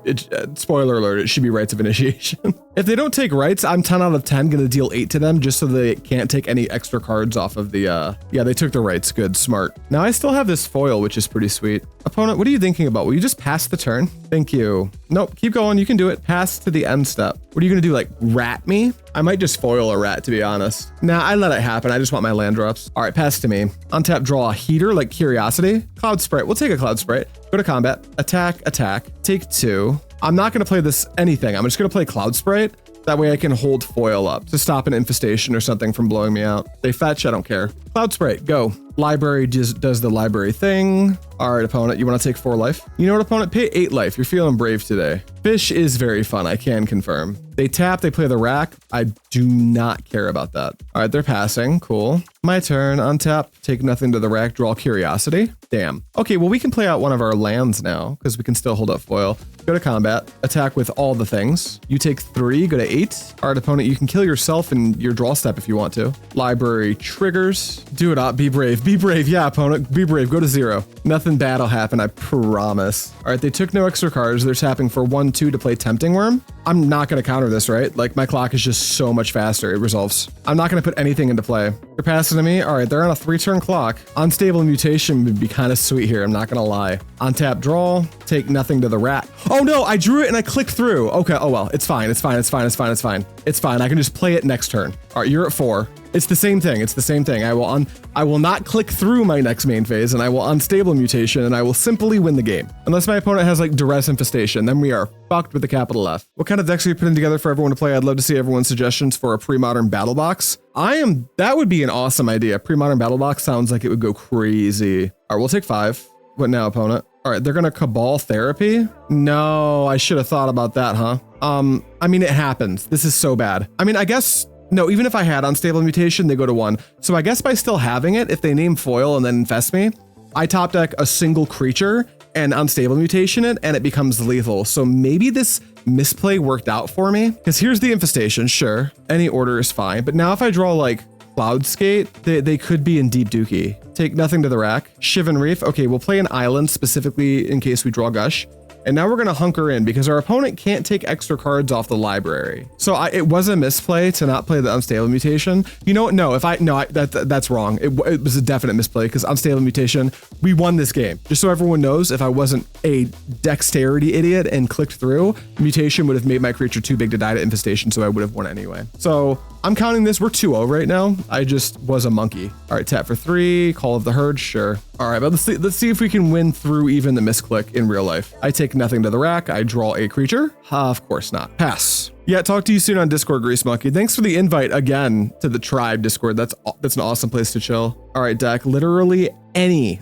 spoiler alert, it should be Rites of Initiation. If they don't take rights, I'm 10 out of 10 gonna deal 8 to them just so they can't take any extra cards off of the, yeah, they took the rights, good, smart. Now I still have this foil, which is pretty sweet. Opponent, what are you thinking about? Will you just pass the turn? Thank you. Nope, keep going, you can do it. Pass to the end step. What are you gonna do, like rat me? I might just foil a rat, to be honest. Nah, I let it happen, I just want my land drops. All right, pass to me. Untap, draw a heater, like Curiosity. Cloud Sprite, we'll take a Cloud Sprite. Go to combat, attack, take 2. I'm not gonna play this anything. I'm just gonna play Cloud Sprite. That way I can hold foil up to stop an infestation or something from blowing me out. They fetch, I don't care. Cloud Sprite, go. Library does the library thing. All right, opponent, you wanna take 4 life? You know what, opponent, pay 8 life. You're feeling brave today. Fish is very fun, I can confirm. They tap, they play the rack. I do not care about that. All right, they're passing, cool. My turn, untap, take nothing to the rack, draw Curiosity. Damn. Okay, well we can play out one of our lands now because we can still hold up foil. Go to combat, attack with all the things. You take 3, go to 8. All right, opponent, you can kill yourself in your draw step if you want to. Library triggers. Do it up, be brave, yeah, opponent, be brave, go to 0. Nothing bad will happen, I promise. All right, they took no extra cards. They're tapping for 1, 2 to play Tempting Worm. I'm not gonna counter this, right? Like my clock is just so much faster, it resolves. I'm not gonna put anything into play. They're passing to me. All right, they're on a 3-turn clock. Unstable Mutation would be kind of sweet here, I'm not gonna lie. Untap, draw, take nothing to the rat. Oh no, I drew it and I clicked through. Okay, oh well, it's fine. It's fine, I can just play it next turn. All right, you're at 4. It's the same thing, I will not click through my next main phase and I will Unstable Mutation and I will simply win the game. Unless my opponent has like Duress Infestation, then we are fucked with a capital F. What kind of decks are you putting together for everyone to play? I'd love to see everyone's suggestions for a Premodern battle box. That would be an awesome idea. Premodern battle box sounds like it would go crazy. All right, we'll take 5. What now, opponent? All right, they're gonna Cabal Therapy? No, I should have thought about that, huh? I mean, it happens. This is so bad. I mean, I guess, no, even if I had Unstable Mutation, they go to 1. So I guess by still having it, if they name foil and then infest me, I top deck a single creature and Unstable Mutation it, and it becomes lethal. So maybe this misplay worked out for me. Because here's the infestation, sure. Any order is fine. But now if I draw like Cloudskate, they could be in Deep Dookie. Take nothing to the rack. Shivan Reef. Okay, we'll play an island specifically in case we draw Gush. And now we're gonna hunker in because our opponent can't take extra cards off the library. So it was a misplay to not play the Unstable Mutation. You know what? No, that's wrong. It was a definite misplay because Unstable Mutation, we won this game. Just so everyone knows, if I wasn't a dexterity idiot and clicked through, Mutation would have made my creature too big to die to Infestation, so I would have won anyway. So I'm counting this. We're 2-0 right now. I just was a monkey. All right, tap for 3, Call of the Herd, sure. All right, but let's see if we can win through even the misclick in real life. I take nothing to the rack. I draw a creature. Of course not. Pass. Yeah, talk to you soon on Discord, Grease Monkey. Thanks for the invite again to the Tribe Discord. That's an awesome place to chill. All right, deck. Literally any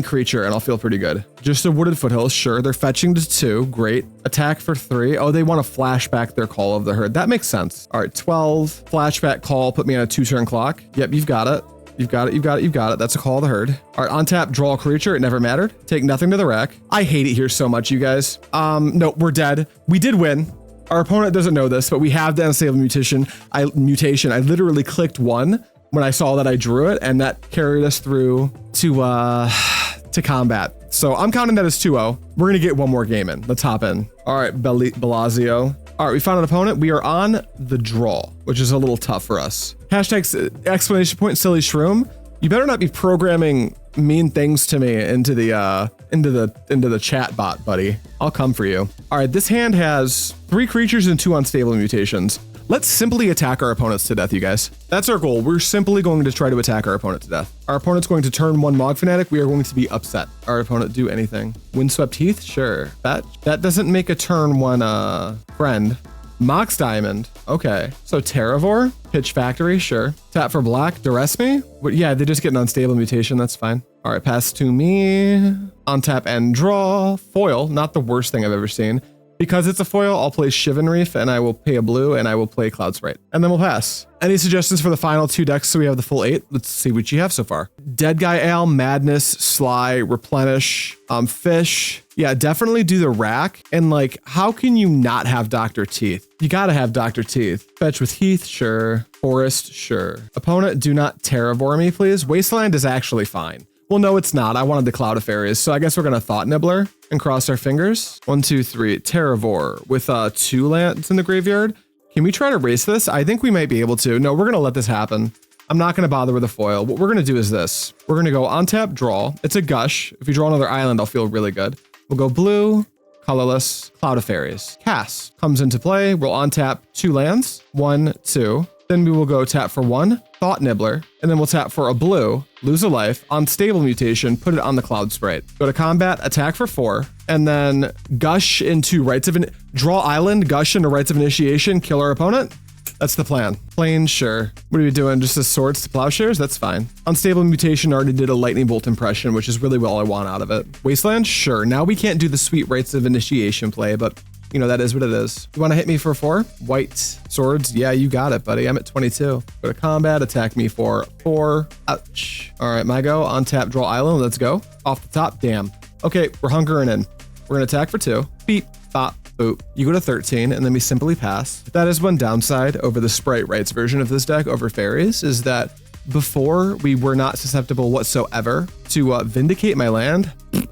creature, and I'll feel pretty good. Just a Wooded Foothills, sure. They're fetching to 2, great. Attack for 3. Oh, they want to flashback their Call of the Herd. That makes sense. All right, 12. Flashback call, put me on a 2-turn clock. Yep, you've got it. You've got it. That's a Call of the Herd. All right, on tap, draw a creature. It never mattered. Take nothing to the rack. I hate it here so much, you guys. No, we're dead. We did win. Our opponent doesn't know this, but we have the Unstable Mutation. I literally clicked 1 when I saw that I drew it, and that carried us through to combat. So I'm counting that as 2-0. We're gonna get one more game in. Let's hop in. All right, Bellazio. All right, we found an opponent. We are on the draw, which is a little tough for us. Hashtag exclamation point silly shroom. You better not be programming mean things to me into the chat bot, buddy. I'll come for you. All right, this hand has 3 creatures and 2 Unstable Mutations. Let's simply attack our opponents to death, you guys. That's our goal. We're simply going to try to attack our opponent to death. Our opponent's going to turn 1 Mog Fanatic. We are going to be upset. Our opponent do anything. Windswept Heath, sure. That doesn't make a turn 1 friend. Mox Diamond, okay. So Terravore, Pitch Factory, sure. Tap for black, Duress me? But yeah, they just get an Unstable Mutation, that's fine. All right, pass to me. On tap and draw. Foil, not the worst thing I've ever seen. Because it's a foil, I'll play Shivan Reef and I will pay a blue and I will play Cloud Sprite. And then we'll pass. Any suggestions for the final 2 decks so we have the full 8? Let's see what you have so far. Dead Guy Ale, Madness, Sly, Replenish, Fish. Yeah, definitely do the rack. And like, how can you not have Dr. Teeth? You gotta have Dr. Teeth. Fetch with Heath, sure. Forest, sure. Opponent, do not Terravore me, please. Wasteland is actually fine. Well, no, it's not. I wanted the Cloud of Faeries, so I guess we're gonna Thought Nibbler and cross our fingers. 1, 2, 3. Terravore with 2 lands in the graveyard. Can we try to race this? I think we might be able to. No, we're gonna let this happen. I'm not gonna bother with a foil. What we're gonna do is this. We're gonna go on tap, draw. It's a Gush. If you draw another island, I'll feel really good. We'll go blue, colorless, Cloud of Faeries. Cast comes into play. We'll on tap 2 lands. 1, 2. Then we will go tap for 1, Thought Nibbler, and then we'll tap for a blue, lose a life, Unstable Mutation, put it on the Cloud Sprite. Go to combat, attack for 4, and then Gush into draw island, Gush into Rites of Initiation, kill our opponent. That's the plan. Plain, sure. What are we doing? Just a Swords to Plowshares? That's fine. Unstable Mutation already did a Lightning Bolt impression, which is really all I want out of it. Wasteland? Sure. Now we can't do the sweet Rites of Initiation play, but you know, that is what it is. You want to hit me for 4? White swords? Yeah, you got it, buddy. I'm at 22. Go to combat, attack me for 4. Ouch. All right, my go. On tap, draw island. Let's go. Off the top, damn. Okay, we're hunkering in. We're going to attack for 2. Beep, bop, boop. You go to 13, and then we simply pass. That is one downside over the Sprite Rites version of this deck over Fairies, is that before we were not susceptible whatsoever to Vindicate my land.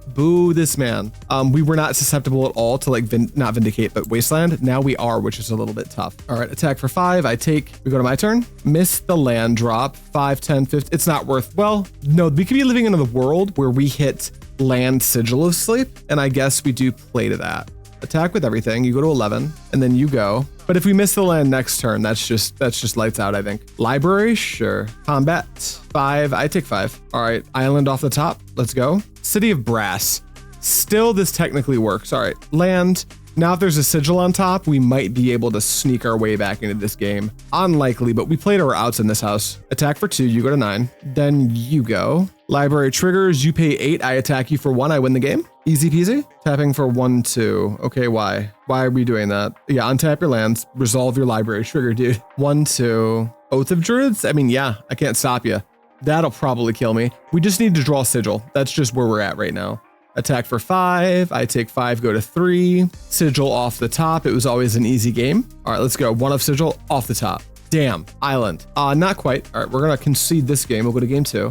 Boo this man. We were not susceptible at all to like not Vindicate, but Wasteland. Now we are, which is a little bit tough. All right, attack for 5. I take, we go to my turn. Miss the land drop. 5, 10, 15. It's not worth, well, no, we could be living in a world where we hit land Sigil of Sleep, and I guess we do play to that. Attack with everything. You go to 11, and then you go. But if we miss the land next turn, that's just lights out, I think. Library, sure. Combat, 5. I take 5. All right, island off the top. Let's go. City of Brass. Still, this technically works. All right, land. Now, if there's a sigil on top, we might be able to sneak our way back into this game. Unlikely, but we played our outs in this house. Attack for 2, you go to 9. Then you go. Library triggers, you pay 8, I attack you for 1, I win the game. Easy peasy. Tapping for 1, 2. Okay, why? Why are we doing that? Yeah, untap your lands, resolve your library trigger, dude. 1, 2. Oath of Druids? I mean, yeah, I can't stop you. That'll probably kill me. We just need to draw Sigil. That's just where we're at right now. Attack for 5. I take 5, go to 3. Sigil off the top. It was always an easy game. All right, let's go. 1 of Sigil off the top. Damn, island. Not quite. All right, we're gonna concede this game. We'll go to game 2.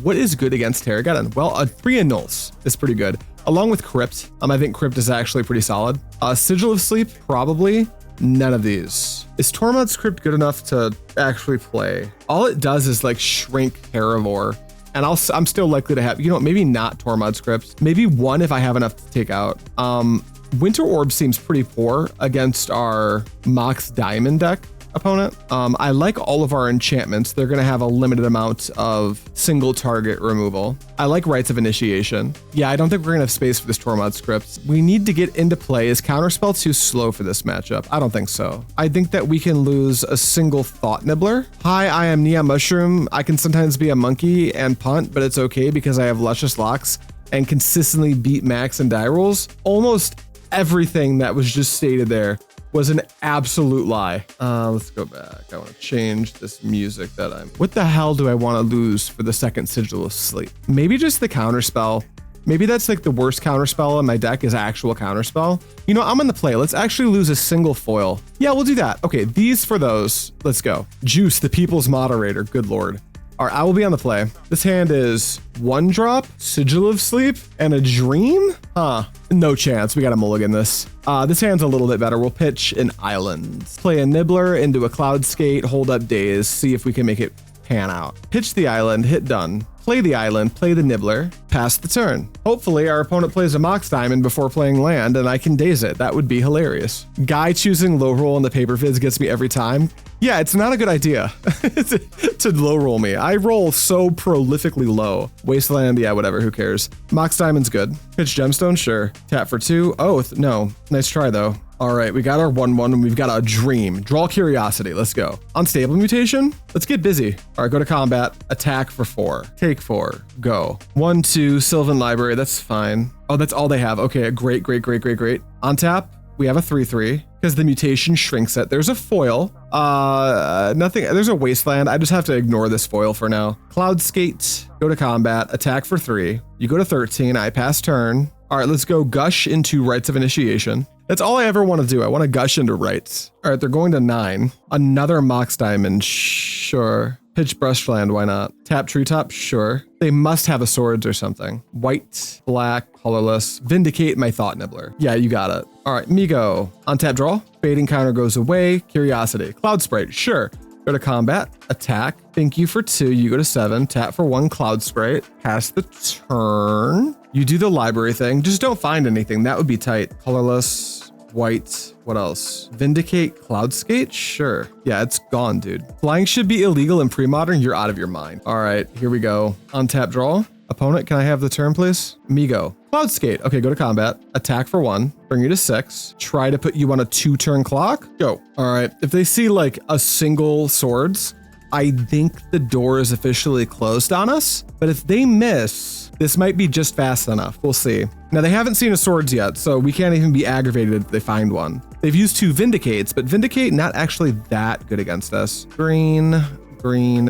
What is good against Terrageddon? Well, 3 Annuls is pretty good. Along with Crypt. I think Crypt is actually pretty solid. Sigil of Sleep, probably. None of these. Is Tormod's Crypt good enough to actually play? All it does is like shrink Terravore. And I'm still likely to have, maybe not Tormod's Crypt. Maybe 1 if I have enough to take out. Winter Orb seems pretty poor against our Mox Diamond deck opponent. I like all of our enchantments. They're going to have a limited amount of single target removal. I like Rites of Initiation. Yeah, I don't think we're going to have space for this Tormod Script. We need to get into play. Is Counterspell too slow for this matchup? I don't think so. I think that we can lose a single Thought Nibbler. Hi, I am NeonMushroom. I can sometimes be a monkey and punt, but it's okay because I have Luscious Locks and consistently beat max and die rolls. Almost everything that was just stated there was an absolute lie. Let's go back. I want to change this music that what the hell do I want to lose for the second Sigil of Sleep? Maybe just the Counterspell. Maybe that's like the worst Counterspell in my deck is actual Counterspell. I'm in the play. Let's actually lose a single foil. Yeah, we'll do that. Okay, these for those. Let's go. Juice, the people's moderator. Good Lord. All right, I will be on the play. This hand is 1 drop, Sigil of Sleep, and a Dream? No chance. We got to mulligan this. This hand's a little bit better. We'll pitch an island. Play a Nibbler into a Cloudskate, hold up Daze, see if we can make it pan out. Pitch the island, hit done. Play the island, play the Nibbler, pass the turn. Hopefully our opponent plays a Mox Diamond before playing land and I can Daze it. That would be hilarious. Guy choosing low roll in the paper vids gets me every time. Yeah, it's not a good idea to low roll me. I roll so prolifically low. Wasteland, yeah, whatever, who cares? Mox Diamond's good. Pitch Gemstone, sure. Tap for 2. Oath, no. Nice try though. All right, we got our 1/1 and we've got a Dream. Draw Curiosity, let's go. Unstable Mutation, let's get busy. All right, go to combat, attack for 4. Take 4, go. 1, 2, Sylvan Library, that's fine. Oh, that's all they have. Okay, great. On tap, we have a 3/3 because the mutation shrinks it. There's a foil. Nothing, there's a Wasteland. I just have to ignore this foil for now. Cloudskate, go to combat, attack for 3. You go to 13, I pass turn. All right, let's go Gush into Rites of Initiation. That's all I ever want to do. I want to Gush into Rites. All right, they're going to 9. Another Mox Diamond, sure. Pitch Brushland, why not? Tap Treetop, sure. They must have a Swords or something. White, black, colorless. Vindicate my Thought Nibbler. Yeah, you got it. All right, MTGO. On tap draw. Fading counter goes away. Curiosity. Cloud Sprite, sure. Go to combat, attack. Thank you for 2. You go to 7. Tap for 1 Cloud Sprite. Pass the turn. You do the library thing. Just don't find anything. That would be tight. Colorless, white. What else? Vindicate, Cloudskate? Sure. Yeah, it's gone, dude. Flying should be illegal in Premodern. You're out of your mind. All right, here we go. Untap draw. Opponent, can I have the turn, please? MTGO. Cloudskate. Okay, go to combat. Attack for 1. Bring you to 6. Try to put you on a 2-turn clock. Go. All right. If they see like a single Swords, I think the door is officially closed on us. But if they miss, this might be just fast enough. We'll see. Now, they haven't seen a Swords yet, so we can't even be aggravated if they find one. They've used 2 Vindicates, but Vindicate not actually that good against us. Green,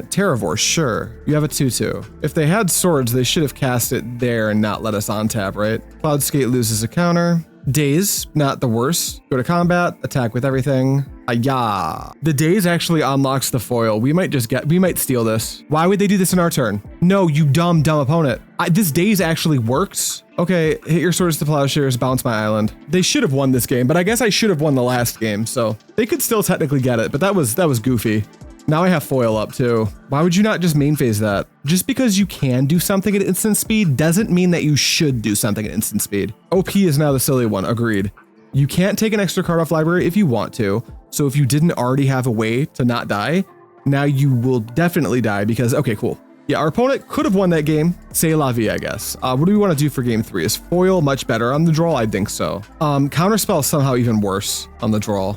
Terravore, sure. You have a 2/2. If they had Swords, they should have cast it there and not let us on tap, right? Cloudskate loses a counter. Daze, not the worst. Go to combat, attack with everything. Ayah. The Daze actually unlocks the foil. We might steal this. Why would they do this in our turn? No, you dumb opponent. This Daze actually works. Okay, hit your Swords to Plowshares, bounce my island. They should have won this game, but I guess I should have won the last game, so they could still technically get it, but that was goofy. Now I have foil up too. Why would you not just main phase that? Just because you can do something at instant speed doesn't mean that you should do something at instant speed. OP is now the silly one, agreed. You can't take an extra card off library if you want to. So if you didn't already have a way to not die, now you will definitely die because, okay, cool. Yeah, our opponent could have won that game. C'est la vie, I guess. What do we want to do for game 3? Is foil much better on the draw? I think so. Counterspell is somehow even worse on the draw.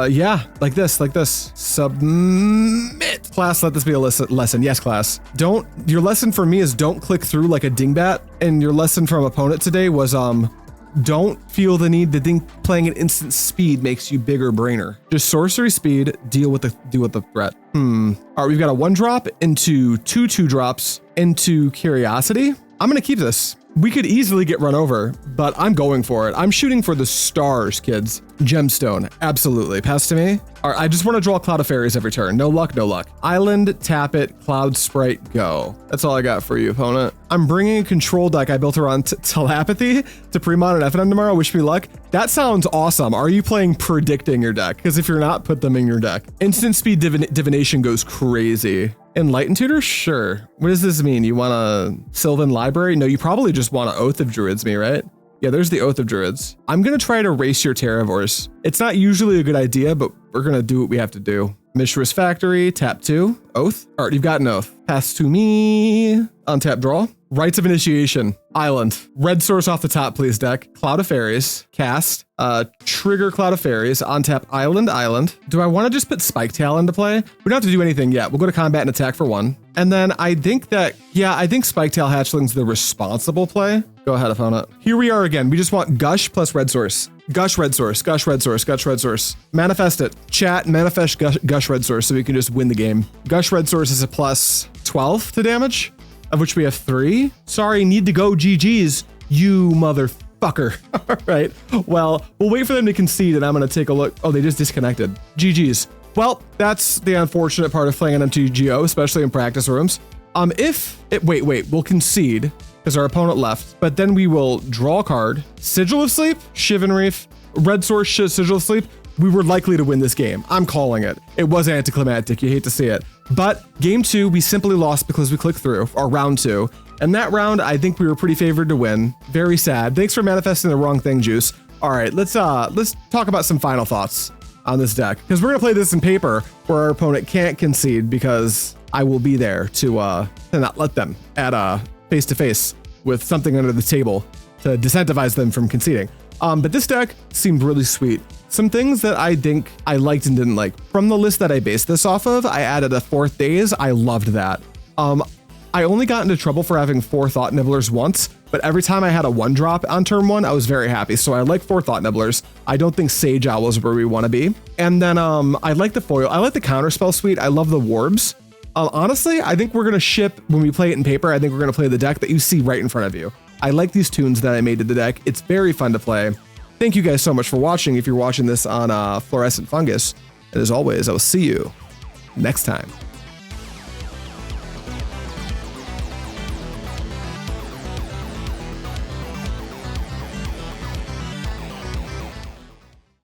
Yeah, like this. Submit. Class, let this be a lesson. Yes, class. Your lesson for me is don't click through like a dingbat. And your lesson from opponent today was, don't feel the need to think playing at instant speed makes you bigger brainer. Just sorcery speed, deal with the threat. All right, we've got a 1-drop into 2 2-drops into Curiosity. I'm gonna keep this. We could easily get run over, but I'm going for it. I'm shooting for the stars, kids. Gemstone, absolutely. Pass to me. All right, I just want to draw Cloud of Faeries every turn. No luck, no luck. Island, tap it, Cloud Sprite, go. That's all I got for you, opponent. I'm bringing a control deck I built around telepathy to Premodern FNM tomorrow. Wish me luck. That sounds awesome. Are you playing predicting your deck? Because if you're not, put them in your deck. Instant speed divination goes crazy. Enlightened Tutor? Sure. What does this mean? You want a Sylvan Library? No, you probably just want an Oath of Druids me, right? Yeah, there's the Oath of Druids. I'm gonna try to race your Terravores. It's not usually a good idea, but we're gonna do what we have to do. Mishra's Factory, tap 2, Oath. All right, you've got an Oath. Pass to me. Untap, draw. Rites of Initiation, Island. Red source off the top, please, deck. Cloud of Faeries, cast. Trigger Cloud of Faeries, untap Island. Do I want to just put Spiketail into play? We don't have to do anything yet. We'll go to combat and attack for 1. And then I think that, yeah, I think Spiketail Hatchling's the responsible play. Go ahead, opponent. Here we are again. We just want Gush plus red source. Gush red source, Gush red source, Gush red source. Manifest it. Chat, manifest Gush red source so we can just win the game. Gush red source is a plus 12 to damage, of which we have 3. Sorry, need to go GG's, you motherfucker. All right, well, we'll wait for them to concede and I'm gonna take a look. Oh, they just disconnected. GG's. Well, that's the unfortunate part of playing on MTGO, especially in practice rooms. Wait, we'll concede because our opponent left, but then we will draw a card. Sigil of Sleep, Shivan Reef, red source, Sigil of Sleep. We were likely to win this game. I'm calling it. It was anticlimactic, you hate to see it. But game 2, we simply lost because we clicked through, or round 2. And that round, I think we were pretty favored to win. Very sad. Thanks for manifesting the wrong thing, Juice. All right, let's talk about some final thoughts on this deck, because we're gonna play this in paper where our opponent can't concede because I will be there to not let them at face to face with something under the table to disincentivize them from conceding. But this deck seemed really sweet. Some things that I think I liked and didn't like. From the list that I based this off of, I added a 4th Daze. I loved that. I only got into trouble for having 4 Thought Nibblers once, but every time I had a 1-drop on turn 1, I was very happy. So I like 4 Thought Nibblers. I don't think Sage Owl is where we want to be. And then I like the foil. I like the Counterspell suite. I love the Warbs. Honestly, I think we're going to ship, when we play it in paper, I think we're going to play the deck that you see right in front of you. I like these tunes that I made to the deck. It's very fun to play. Thank you guys so much for watching if you're watching this on Fluorescent Fungus. And as always, I will see you next time.